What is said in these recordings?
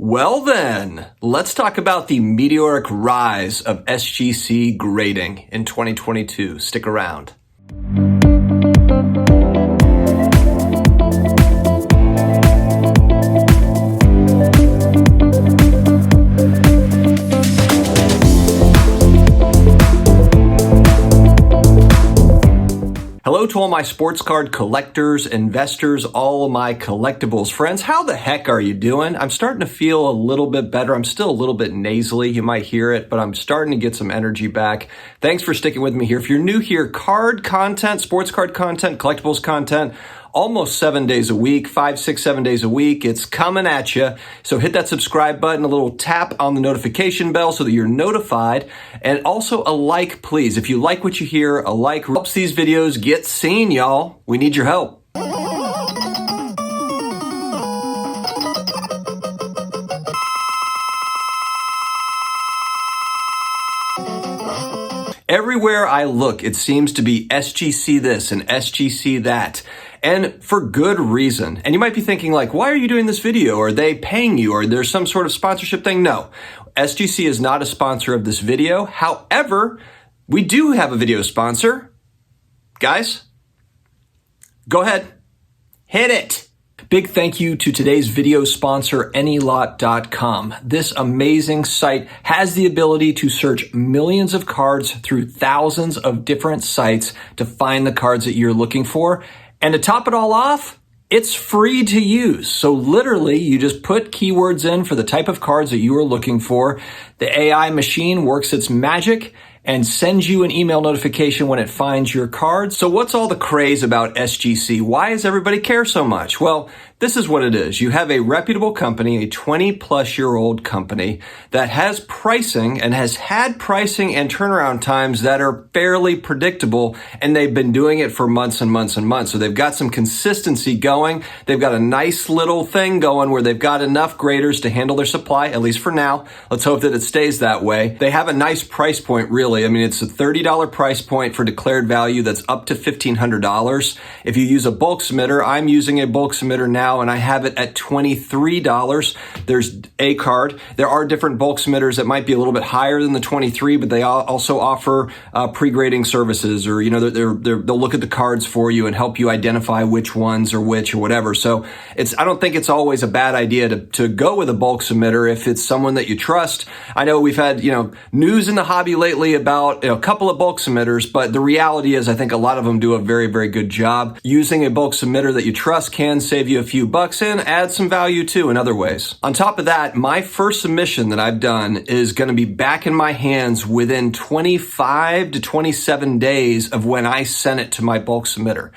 Well then, let's talk about the meteoric rise of SGC grading in 2022. Stick around. Hello to all my sports card collectors, investors, all of my collectibles friends. How the heck are you doing? I'm starting to feel a little bit better. I'm still a little bit nasally. You might hear it, but I'm starting to get some energy back. Thanks for sticking with me here. If you're new here, card content, sports card content, collectibles content, almost 7 days a week, 5, 6, 7 days a week. It's coming at you. So hit that subscribe button, a little tap on the notification bell so that you're notified. And also a like, please. If you like what you hear, a like helps these videos get seen, y'all. We need your help. Everywhere I look, it seems to be SGC this and SGC that. And for good reason. And you might be thinking like, why are you doing this video? Are they paying you? Or there's some sort of sponsorship thing? No, SGC is not a sponsor of this video. However, we do have a video sponsor. Guys, go ahead, hit it. Big thank you to today's video sponsor, Anylot.com. This amazing site has the ability to search millions of cards through thousands of different sites to find the cards that you're looking for. And to top it all off, it's free to use. So literally, you just put keywords in for the type of cards that you are looking for. The AI machine works its magic and sends you an email notification when it finds your cards. So what's all the craze about SGC? Why does everybody care so much? Well, this is what it is. You have a reputable company, a 20-plus-year-old company that has pricing and has had pricing and turnaround times that are fairly predictable, and they've been doing it for months and months and months. So they've got some consistency going. They've got a nice little thing going where they've got enough graders to handle their supply, at least for now. Let's hope that it stays that way. They have a nice price point, really. I mean, it's a $30 price point for declared value that's up to $1,500. If you use a bulk submitter, I'm using a bulk submitter now, and I have it at $23. There's a card. There are different bulk submitters that might be a little bit higher than the 23, but they also offer pre-grading services, or they'll look at the cards for you and help you identify which ones are which or whatever. So I don't think it's always a bad idea to go with a bulk submitter if it's someone that you trust. I know we've had news in the hobby lately about a couple of bulk submitters, but the reality is I think a lot of them do a very, very good job. Using a bulk submitter that you trust can save you a few bucks and add some value too in other ways. On top of that, my first submission that I've done is going to be back in my hands within 25 to 27 days of when I sent it to my bulk submitter.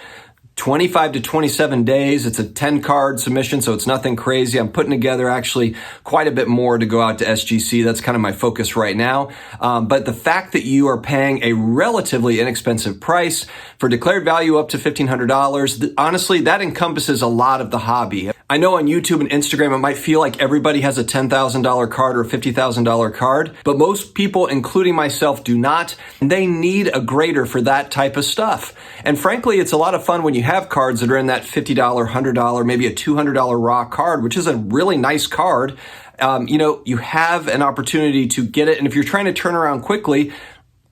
25 to 27 days. It's a 10-card submission, so it's nothing crazy. I'm putting together actually quite a bit more to go out to SGC. That's kind of my focus right now. But the fact that you are paying a relatively inexpensive price for declared value up to $1,500, honestly, that encompasses a lot of the hobby. I know on YouTube and Instagram, it might feel like everybody has a $10,000 card or a $50,000 card, but most people, including myself, do not. And they need a grader for that type of stuff. And frankly, it's a lot of fun when you have cards that are in that $50, $100, maybe a $200 raw card, which is a really nice card. You have an opportunity to get it. And if you're trying to turn around quickly,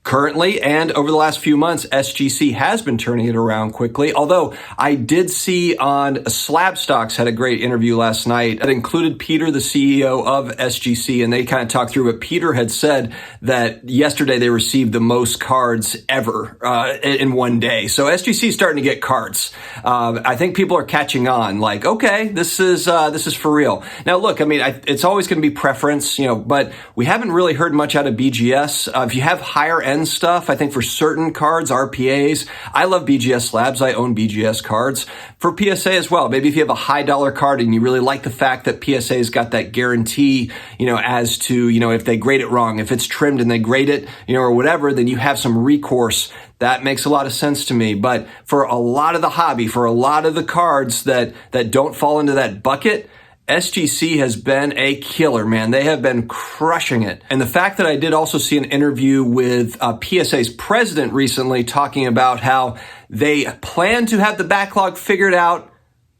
currently, and over the last few months, SGC has been turning it around quickly. Although I did see on Slab Stocks had a great interview last night that included Peter, the CEO of SGC, and they kind of talked through it. Peter had said that yesterday they received the most cards ever in one day. So SGC is starting to get cards. I think people are catching on. Like, okay, this is for real. Now, look, I mean, it's always going to be preference, but we haven't really heard much out of BGS. If you have higher end stuff, I think for certain cards, RPAs, I love BGS Labs. I own BGS cards. For PSA as well, maybe if you have a high dollar card and you really like the fact that PSA's got that guarantee, as to, if they grade it wrong, if it's trimmed and they grade it, or whatever, then you have some recourse. That makes a lot of sense to me. But for a lot of the hobby, for a lot of the cards that don't fall into that bucket, SGC has been a killer, man. They have been crushing it. And the fact that I did also see an interview with PSA's president recently talking about how they plan to have the backlog figured out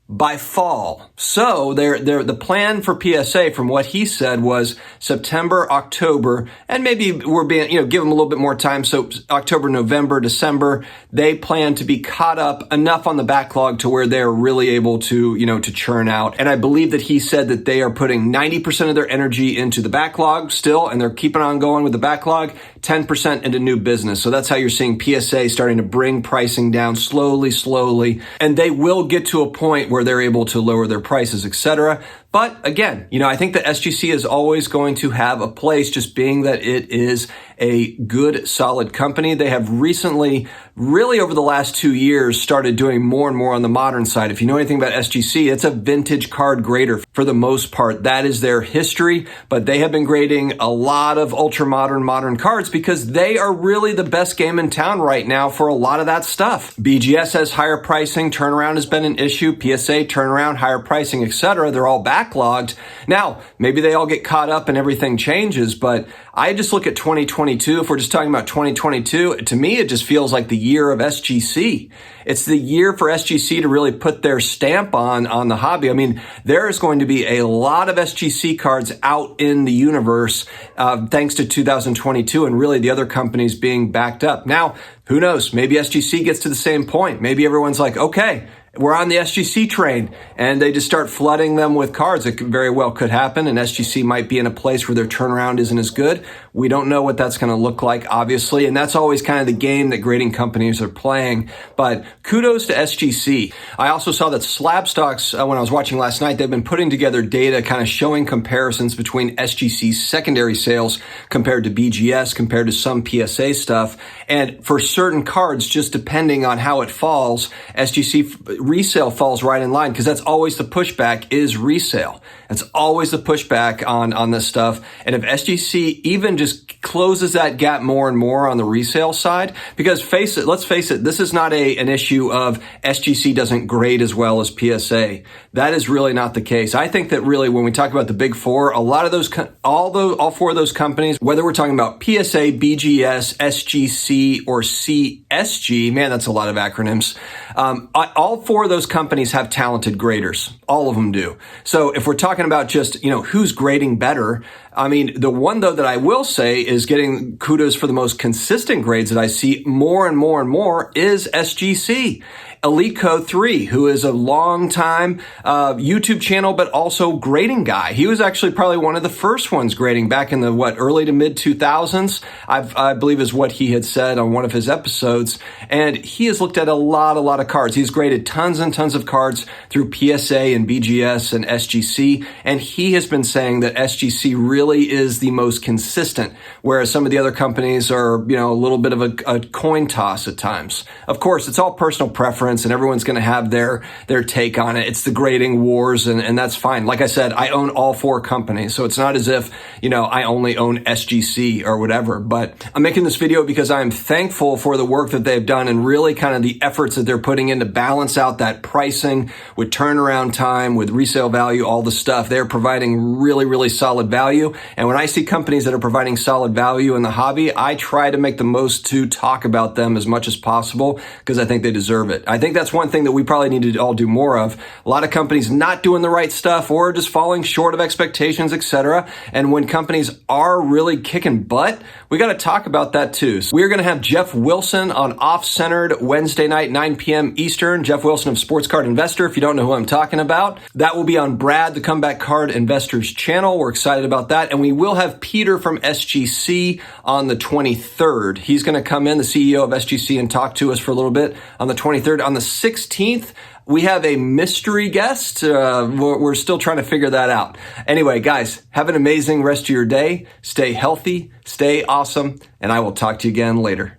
by fall. So the plan for PSA, from what he said, was September, October, and maybe we're being, give them a little bit more time. So October, November, December, they plan to be caught up enough on the backlog to where they're really able to, to churn out. And I believe that he said that they are putting 90% of their energy into the backlog still, and they're keeping on going with the backlog, 10% into new business. So that's how you're seeing PSA starting to bring pricing down slowly, and they will get to a point where they're able to lower their prices, etc. But again, I think that SGC is always going to have a place, just being that it is a good, solid company. They have recently, really over the last 2 years, started doing more and more on the modern side. If you know anything about SGC, it's a vintage card grader for the most part. That is their history, but they have been grading a lot of ultra modern cards because they are really the best game in town right now for a lot of that stuff. BGS has higher pricing, turnaround has been an issue, PSA turnaround, higher pricing, etc. They're all backlogged. Now, maybe they all get caught up and everything changes, but I just look at 2022. If we're just talking about 2022, to me, it just feels like the year of SGC. It's the year for SGC to really put their stamp on the hobby. I mean, there is going to be a lot of SGC cards out in the universe, thanks to 2022 and really the other companies being backed up. Now, who knows? Maybe SGC gets to the same point. Maybe everyone's like, okay, we're on the SGC train, and they just start flooding them with cards. It very well could happen, and SGC might be in a place where their turnaround isn't as good. We don't know what that's going to look like, obviously, and that's always kind of the game that grading companies are playing. But kudos to SGC. I also saw that Slab Stocks, when I was watching last night, they've been putting together data kind of showing comparisons between SGC's secondary sales compared to BGS, compared to some PSA stuff. And for certain cards, just depending on how it falls, SGC resale falls right in line, because that's always the pushback, is resale. That's always the pushback on this stuff. And if SGC even just closes that gap more and more on the resale side, because let's face it, this is not an issue of SGC doesn't grade as well as PSA. That is really not the case. I think that really when we talk about the big four, a lot of those, all four of those companies, whether we're talking about PSA, BGS, SGC, or CSG, man, that's a lot of acronyms. All four of those companies have talented graders. All of them do. So if we're talking about just, who's grading better, I mean, the one though that I will say is getting kudos for the most consistent grades that I see more and more is SGC. Eliteco3, who is a long time YouTube channel, but also grading guy. He was actually probably one of the first ones grading back in the, early to mid 2000s, I believe is what he had said on one of his episodes. And he has looked at a lot of cards. He's graded tons and tons of cards through PSA and BGS and SGC. And he has been saying that SGC really is the most consistent, whereas some of the other companies are, a little bit of a coin toss at times. Of course, it's all personal preference, and everyone's going to have their take on it. It's the grading wars, and that's fine. Like I said, I own all four companies, so it's not as if, I only own SGC or whatever. But I'm making this video because I'm thankful for the work that they've done and really kind of the efforts that they're putting in to balance out that pricing with turnaround time, with resale value, all the stuff. They're providing really solid value. And when I see companies that are providing solid value in the hobby, I try to make the most to talk about them as much as possible because I think they deserve it. I think that's one thing that we probably need to all do more of. A lot of companies not doing the right stuff or just falling short of expectations, etc. And when companies are really kicking butt, we got to talk about that too. So we're going to have Jeff Wilson on Off-Centered Wednesday night, 9 p.m. Eastern. Jeff Wilson of Sports Card Investor, if you don't know who I'm talking about. That will be on Brad, the Comeback Card Investors channel. We're excited about that. And we will have Peter from SGC on the 23rd. He's going to come in, the CEO of SGC, and talk to us for a little bit on the 23rd. On the 16th, we have a mystery guest. We're still trying to figure that out. Anyway, guys, have an amazing rest of your day. Stay healthy, stay awesome, and I will talk to you again later.